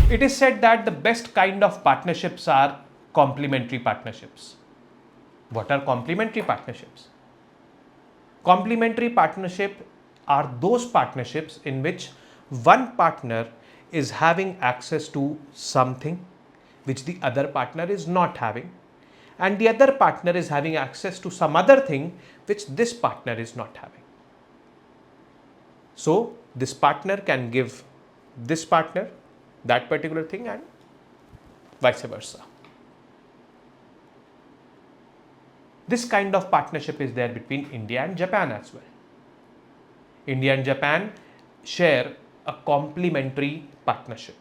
It is said that the best kind of partnerships are complementary partnerships. What are complementary partnerships? Complementary partnership are those partnerships in which one partner is having access to something which the other partner is not having, and the other partner is having access to some other thing which this partner is not having. So this partner can give this partner that particular thing and vice versa. This kind of partnership is there between India and Japan as well. India and Japan share a complementary partnership.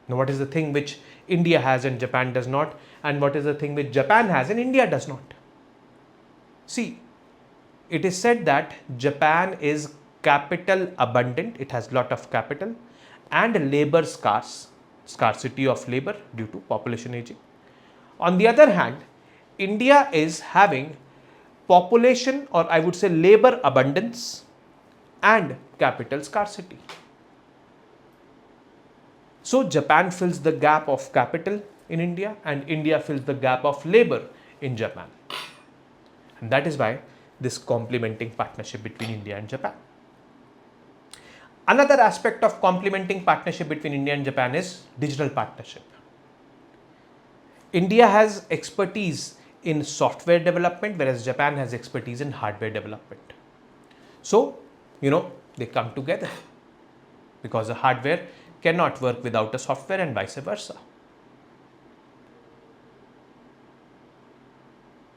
Now, what is the thing which India has and Japan does not, and what is the thing which Japan has and India does not? See, it is said that Japan is capital abundant, it has lot of capital, and labor scarcity of labor due to population aging. On the other hand, India is having population, or I would say labor abundance and capital scarcity. So Japan fills the gap of capital in India and India fills the gap of labor in Japan. And that is why this complementing partnership between India and Japan. Another aspect of complementing partnership between India and Japan is digital partnership. India has expertise in software development, whereas Japan has expertise in hardware development. So, they come together because the hardware cannot work without a software and vice versa.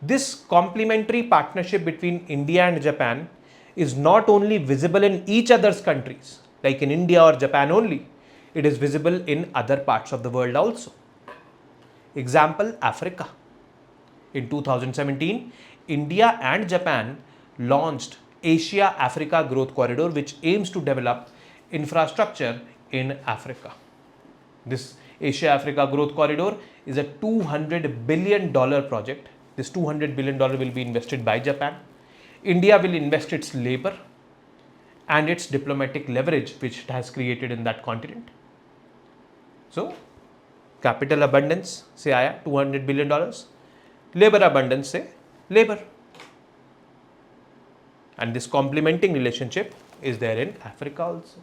This complementary partnership between India and Japan is not only visible in each other's countries, like in India or Japan only, it is visible in other parts of the world also. Example, Africa. In 2017, India and Japan launched Asia-Africa Growth Corridor, which aims to develop infrastructure in Africa. This Asia-Africa Growth Corridor is a $200 billion project. This $200 billion will be invested by Japan. India will invest its labor and its diplomatic leverage which it has created in that continent. So, capital abundance, say $200 billion. Labor abundance, say labor. And this complementing relationship is there in Africa also.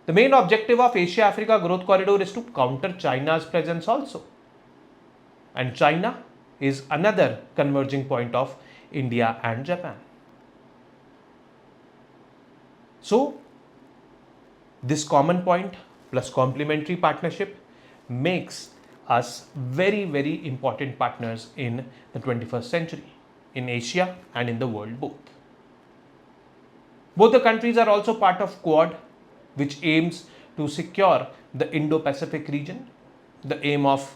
The main objective of Asia-Africa Growth Corridor is to counter China's presence also. And China is another converging point of India and Japan. So, this common point plus complementary partnership makes us very, very important partners in the 21st century, in Asia and in the world both. Both the countries are also part of Quad, which aims to secure the Indo-Pacific region. The aim of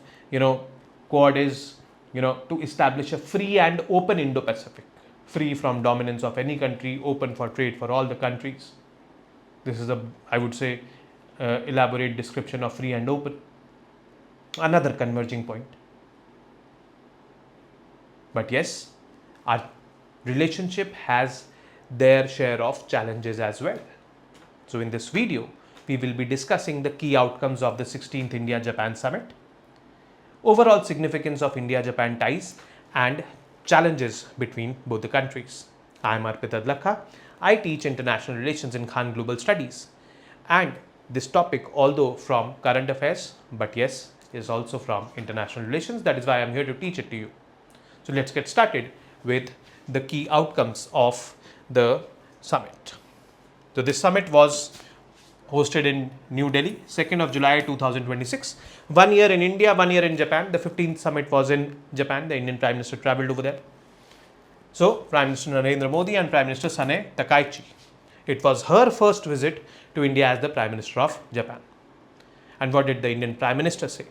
Quad is to establish a free and open Indo-Pacific, free from dominance of any country, open for trade for all the countries. This is I would say, elaborate description of free and open. Another converging point. But yes, our relationship has their share of challenges as well. So in this video, we will be discussing the key outcomes of the 16th India-Japan Summit, overall significance of India-Japan ties, and challenges between both the countries. I am Arpit. I teach international relations in Khan Global Studies, and this topic, although from current affairs, but yes, is also from international relations. That is why I am here to teach it to you. So let's get started with the key outcomes of the summit. So this summit was hosted in New Delhi, 2nd of July 2026. 1 year in India, 1 year in Japan. The 15th summit was in Japan. The Indian Prime Minister travelled over there. So Prime Minister Narendra Modi and Prime Minister Sane Takaichi. It was her first visit to India as the Prime Minister of Japan. And what did the Indian Prime Minister say?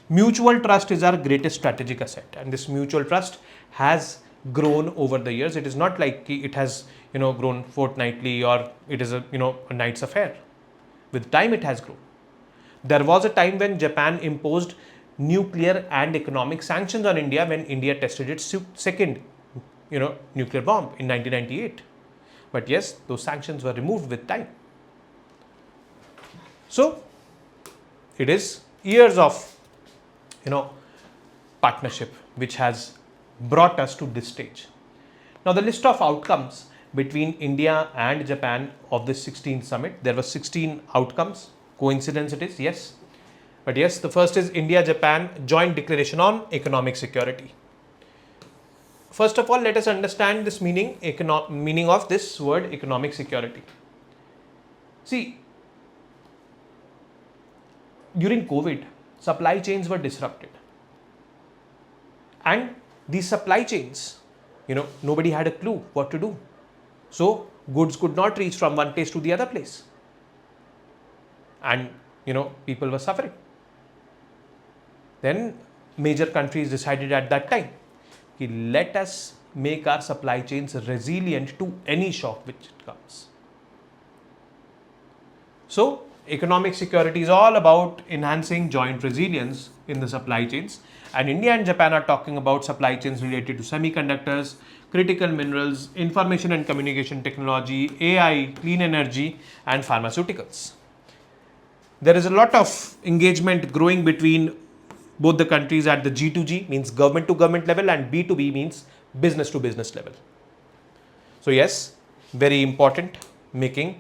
Mutual trust is our greatest strategic asset, and this mutual trust has grown over the years. It is not like it has grown fortnightly or it is a night's affair. With time it has grown. There was a time when Japan imposed nuclear and economic sanctions on India when India tested its second nuclear bomb in 1998. But yes, those sanctions were removed with time. So it is years of partnership which has brought us to this stage. Now the list of outcomes between India and Japan of this 16th summit, there were 16 outcomes. Coincidence it is? Yes. But yes, the first is India-Japan Joint Declaration on Economic Security. First of all, let us understand this meaning of this word economic security. See, during COVID, supply chains were disrupted. And these supply chains, nobody had a clue what to do. So, goods could not reach from one place to the other place. And, people were suffering. Then, major countries decided at that time, let us make our supply chains resilient to any shock which comes. So, economic security is all about enhancing joint resilience in the supply chains, and India and Japan are talking about supply chains related to semiconductors, critical minerals, information and communication technology, AI, clean energy and pharmaceuticals. There is a lot of engagement growing between both the countries at the G2G, means government to government level, and B2B, means business to business level. So yes, very important, making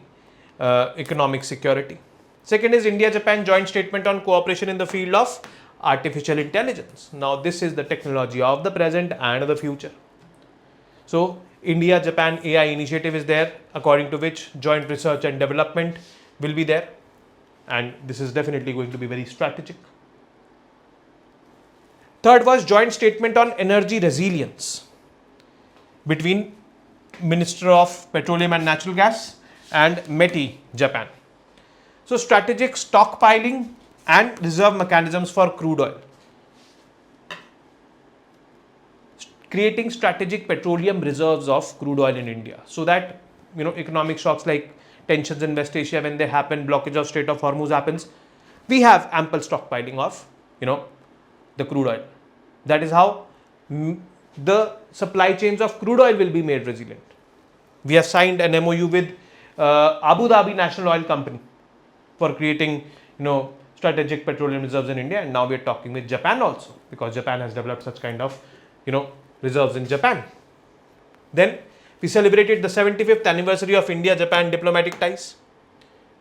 economic security. Second is India-Japan Joint Statement on Cooperation in the Field of Artificial Intelligence. Now this is the technology of the present and the future. So India-Japan AI initiative is there, according to which joint research and development will be there, and this is definitely going to be very strategic. Third was joint statement on energy resilience between Minister of Petroleum and Natural Gas and METI, Japan. So strategic stockpiling and reserve mechanisms for crude oil. Creating strategic petroleum reserves of crude oil in India, so that economic shocks like tensions in West Asia, when they happen, blockage of Strait of Hormuz happens, we have ample stockpiling of the crude oil. That is how the supply chains of crude oil will be made resilient. We have signed an MOU with Abu Dhabi National Oil Company for creating strategic petroleum reserves in India, and now we are talking with Japan also, because Japan has developed such kind of reserves in Japan. Then we celebrated the 75th anniversary of India-Japan diplomatic ties,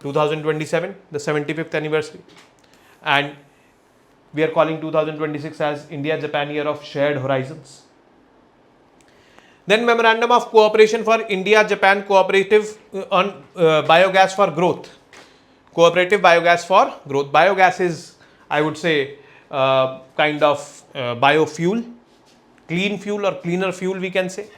2027, the 75th anniversary, and we are calling 2026 as India-Japan Year of Shared Horizons. Then Memorandum of Cooperation for India-Japan Cooperative on Biogas for Growth. Cooperative Biogas for Growth. Biogas is, I would say, kind of biofuel, clean fuel or cleaner fuel we can say.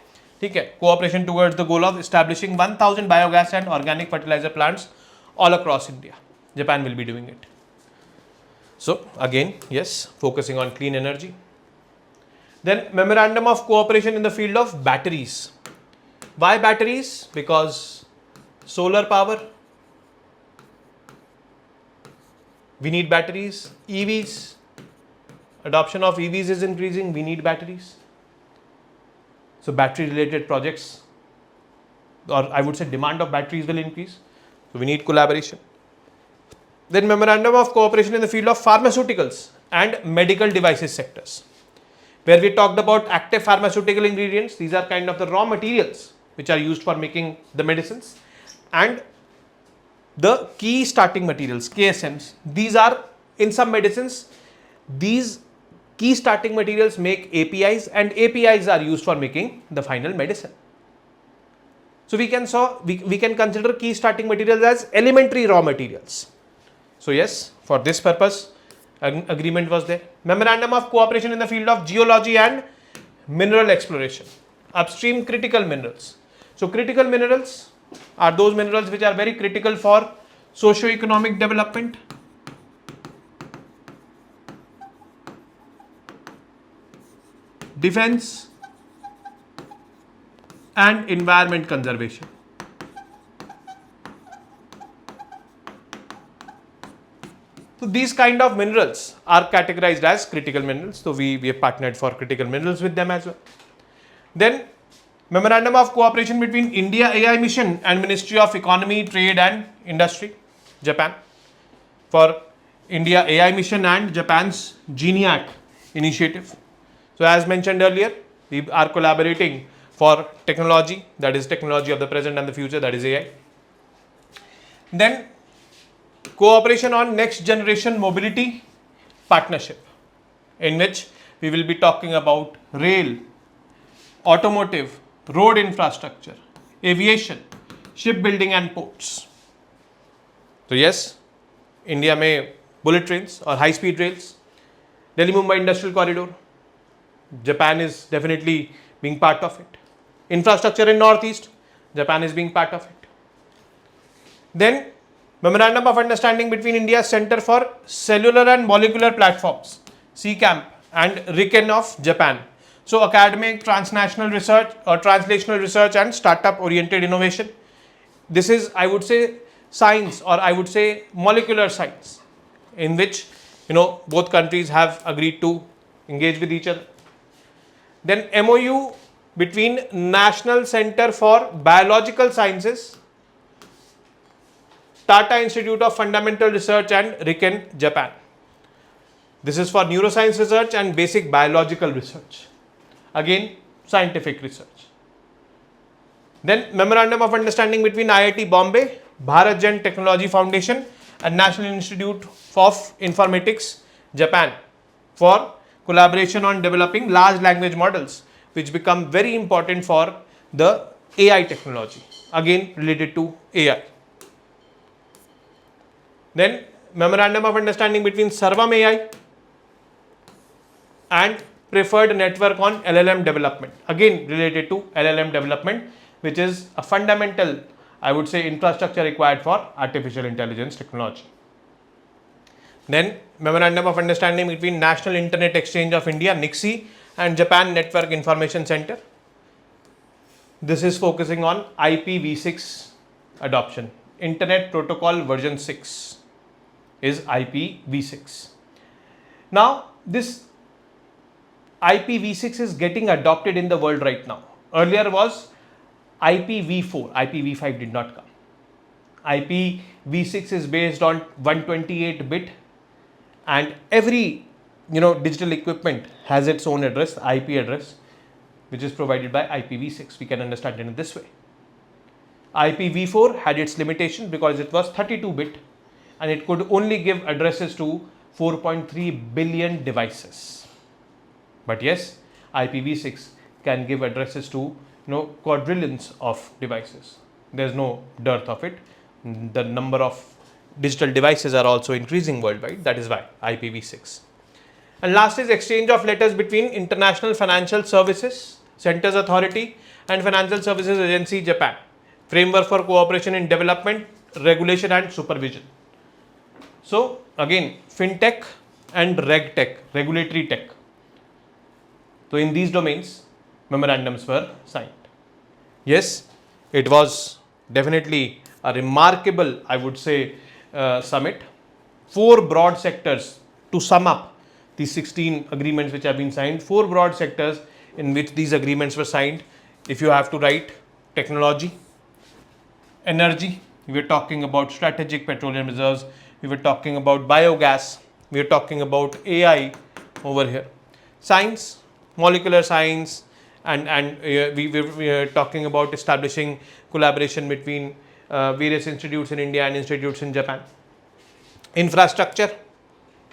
Okay. Cooperation towards the goal of establishing 1000 biogas and organic fertilizer plants all across India. Japan will be doing it. So again, yes, focusing on clean energy. Then Memorandum of Cooperation in the field of batteries. Why batteries? Because solar power, we need batteries. EVs, adoption of EVs is increasing, we need batteries. So battery related projects, or I would say demand of batteries will increase. So we need collaboration. Then Memorandum of Cooperation in the field of pharmaceuticals and medical devices sectors, where we talked about active pharmaceutical ingredients. These are kind of the raw materials which are used for making the medicines, and the key starting materials, KSMs. These are, in some medicines, these key starting materials make APIs, and APIs are used for making the final medicine. So we can consider key starting materials as elementary raw materials. So yes, for this purpose, an agreement was there. Memorandum of Cooperation in the field of geology and mineral exploration. Upstream critical minerals. So critical minerals are those minerals which are very critical for socio-economic development, defense and environment conservation. So these kind of minerals are categorized as critical minerals. So we have partnered for critical minerals with them as well. Then Memorandum of Cooperation between India AI Mission and Ministry of Economy, Trade and Industry, Japan, for India AI mission and Japan's GENIAC initiative. So as mentioned earlier, we are collaborating for technology, that is technology of the present and the future, that is AI. Then cooperation on next generation mobility partnership, in which we will be talking about rail, automotive, road infrastructure, aviation, shipbuilding and ports. So yes, India में bullet trains or high speed rails, Delhi Mumbai industrial corridor, Japan is definitely being part of it. Infrastructure in Northeast, Japan is being part of it. Then Memorandum of Understanding between India's Center for Cellular and Molecular Platforms, CCAMP, and RIKEN of Japan. So academic, transnational research or translational research and startup oriented innovation. This is, I would say, science, or I would say molecular science, in which both countries have agreed to engage with each other. Then MOU between National Center for Biological Sciences, Tata Institute of Fundamental Research and RIKEN, Japan. This is for neuroscience research and basic biological research. Again, scientific research. Then Memorandum of Understanding between IIT Bombay, Bharat Jan Technology Foundation and National Institute of Informatics, Japan, for collaboration on developing large language models, which become very important for the AI technology, again related to AI. Then Memorandum of Understanding between Sarvam AI and Preferred Network on LLM Development, again related to LLM development, which is a fundamental, I would say, infrastructure required for artificial intelligence technology. Then Memorandum of Understanding between National Internet Exchange of India, NIXI, and Japan Network Information Center. This is focusing on IPv6 adoption. Internet Protocol version 6 is IPv6. Now this IPv6 is getting adopted in the world right now. Earlier was IPv4, IPv5 did not come. IPv6 is based on 128-bit, and every digital equipment has its own address, IP address, which is provided by IPv6. We can understand it in this way. IPv4 had its limitation because it was 32-bit and it could only give addresses to 4.3 billion devices. But yes, IPv6 can give addresses to quadrillions of devices. There's no dearth of it. The number of digital devices are also increasing worldwide. That is why IPv6. And last is exchange of letters between International Financial Services Centers Authority and Financial Services Agency, Japan. Framework for cooperation in development, regulation and supervision. So again, fintech and regtech, regulatory tech. So in these domains, memorandums were signed. Yes, it was definitely a remarkable, I would say, summit. 4 broad sectors to sum up these 16 agreements which have been signed. 4 broad sectors in which these agreements were signed. If you have to write: technology, energy, we were talking about strategic petroleum reserves, we were talking about biogas, we were talking about AI over here, science, molecular science, and we are talking about establishing collaboration between various institutes in India and institutes in Japan. Infrastructure,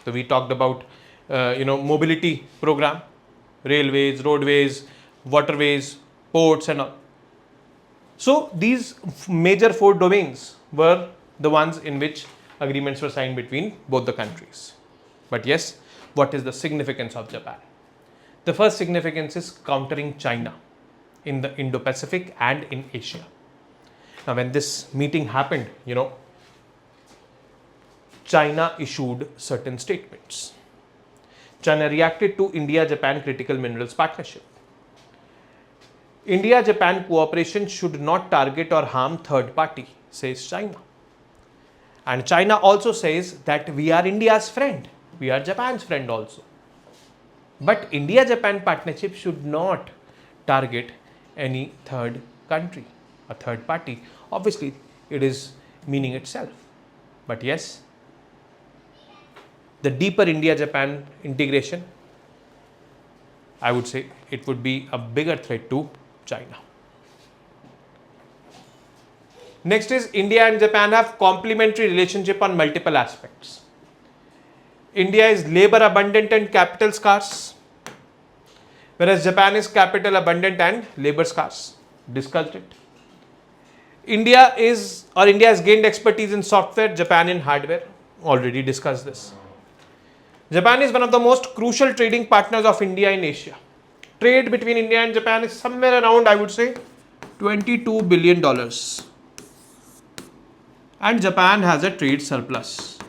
so we talked about mobility program, railways, roadways, waterways, ports and all. So these major 4 domains were the ones in which agreements were signed between both the countries. But yes, what is the significance of Japan? The first significance is countering China in the Indo-Pacific and in Asia. Now when this meeting happened, China issued certain statements. China reacted to India-Japan Critical Minerals Partnership. India-Japan cooperation should not target or harm third party, says China. And China also says that we are India's friend, we are Japan's friend also. But India-Japan partnership should not target any third country, a third party. Obviously, it is meaning itself. But yes, the deeper India-Japan integration, I would say it would be a bigger threat to China. Next is India and Japan have complementary relationship on multiple aspects. India is labor abundant and capital scarce, whereas Japan is capital abundant and labor scarce. Discussed it. India has gained expertise in software, Japan in hardware. Already discussed this. Japan is one of the most crucial trading partners of India in Asia. Trade between India and Japan is somewhere around, I would say, $22 billion. And Japan has a trade surplus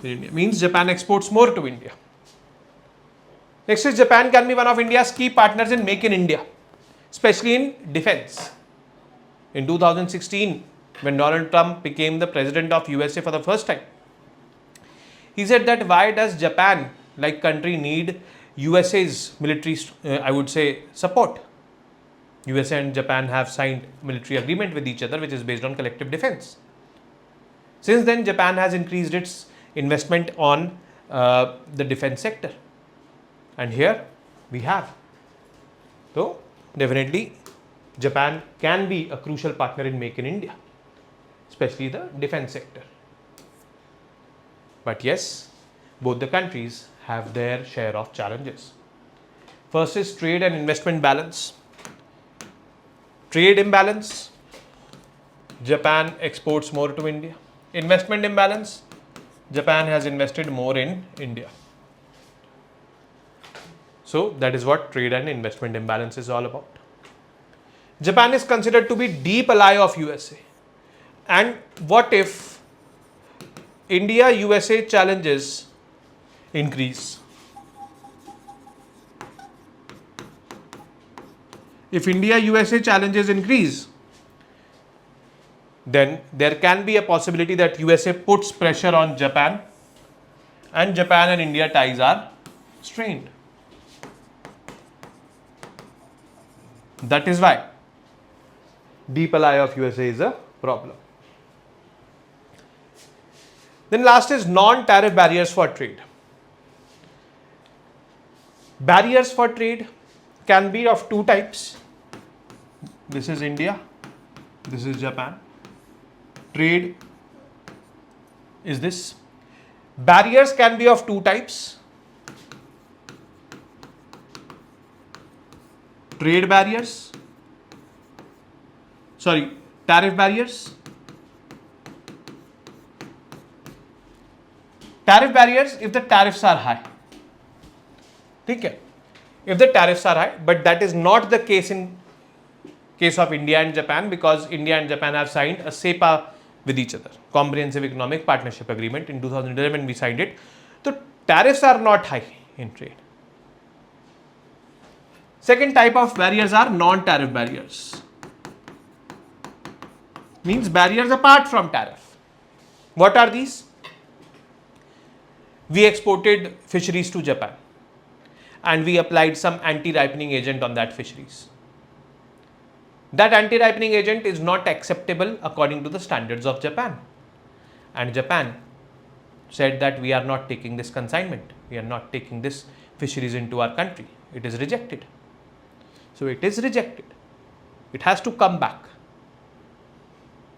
in India. Means Japan exports more to India. Next is Japan can be one of India's key partners in Make in India, especially in defense. In 2016, when Donald Trump became the president of USA for the first time, he said that why does Japan, like country, need USA's military, I would say, support. USA and Japan have signed military agreement with each other, which is based on collective defense. Since then, Japan has increased its investment on the defense sector. And here we have. So, definitely, Japan can be a crucial partner in Make in India, especially the defense sector. But yes, both the countries have their share of challenges. First is trade and investment balance. Trade imbalance, Japan exports more to India. Investment imbalance, Japan has invested more in India. So that is what trade and investment imbalance is all about. Japan is considered to be deep ally of USA. And what if India-USA challenges increase? If India-USA challenges increase, then there can be a possibility that USA puts pressure on Japan and Japan and India ties are strained. That is why deep ally of USA is a problem. Then last is non-tariff barriers for trade. Barriers for trade can be of two types. This is India, this is Japan. Trade is this. Barriers can be of two types. Trade barriers, tariff barriers. Tariff barriers if the tariffs are high. Okay. If the tariffs are high, but that is not the case in case of India and Japan, because India and Japan have signed a CEPA with each other, Comprehensive Economic Partnership Agreement. In 2011 we signed it. So tariffs are not high in trade. Second type of barriers are non-tariff barriers. Means barriers apart from tariff. What are these? We exported fisheries to Japan and we applied some anti-ripening agent on that fisheries. That anti-ripening agent is not acceptable according to the standards of Japan. And Japan said that we are not taking this consignment. We are not taking this fisheries into our country. It is rejected. So it is rejected. It has to come back.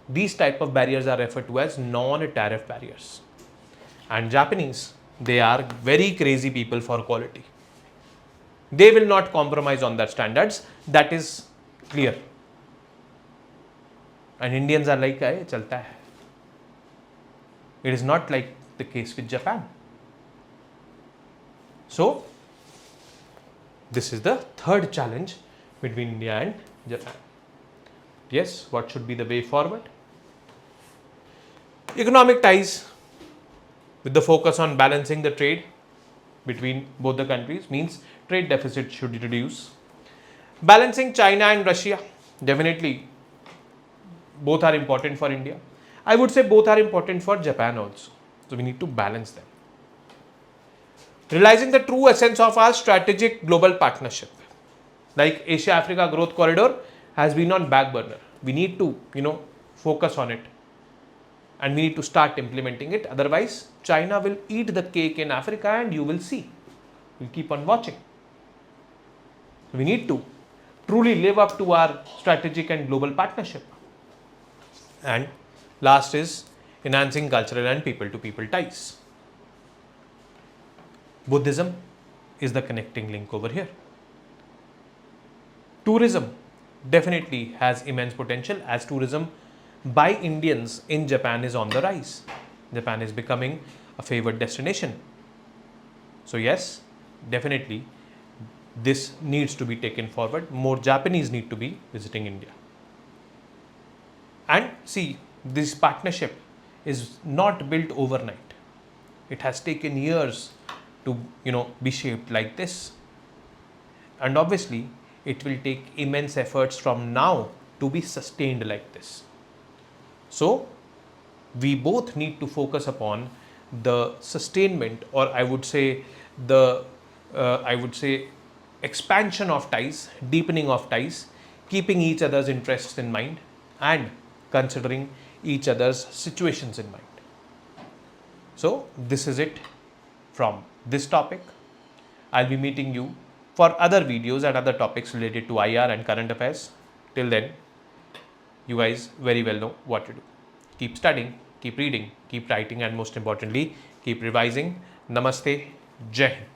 These type of barriers are referred to as non-tariff barriers. And Japanese, they are very crazy people for quality. They will not compromise on their standards. That is clear. And Indians are like, "Aye, chalta hai." It is not like the case with Japan. So, this is the third challenge between India and Japan. Yes, what should be the way forward? Economic ties with the focus on balancing the trade between both the countries means trade deficit should reduce. Balancing China and Russia, definitely both are important for India. I would say both are important for Japan also. So we need to balance them. Realizing the true essence of our strategic global partnership, like Asia-Africa Growth Corridor has been on back burner. We need to, focus on it. and we need to start implementing it. Otherwise, China will eat the cake in Africa and you will see. We'll keep on watching. We need to truly live up to our strategic and global partnership. And last is enhancing cultural and people-to-people ties. Buddhism is the connecting link over here. Tourism definitely has immense potential, as tourism by Indians in Japan is on the rise. Japan is becoming a favored destination. So yes, definitely this needs to be taken forward. More Japanese need to be visiting India. And see, this partnership is not built overnight. It has taken years to be shaped like this. And obviously, it will take immense efforts from now to be sustained like this. So, we both need to focus upon the sustainment, or I would say the expansion of ties, deepening of ties, keeping each other's interests in mind and considering each other's situations in mind. So, this is it from this topic. I'll be meeting you for other videos and other topics related to IR and current affairs. Till then, you guys very well know what to do. Keep studying, keep reading, keep writing, and most importantly, keep revising. Namaste, Jai Hind.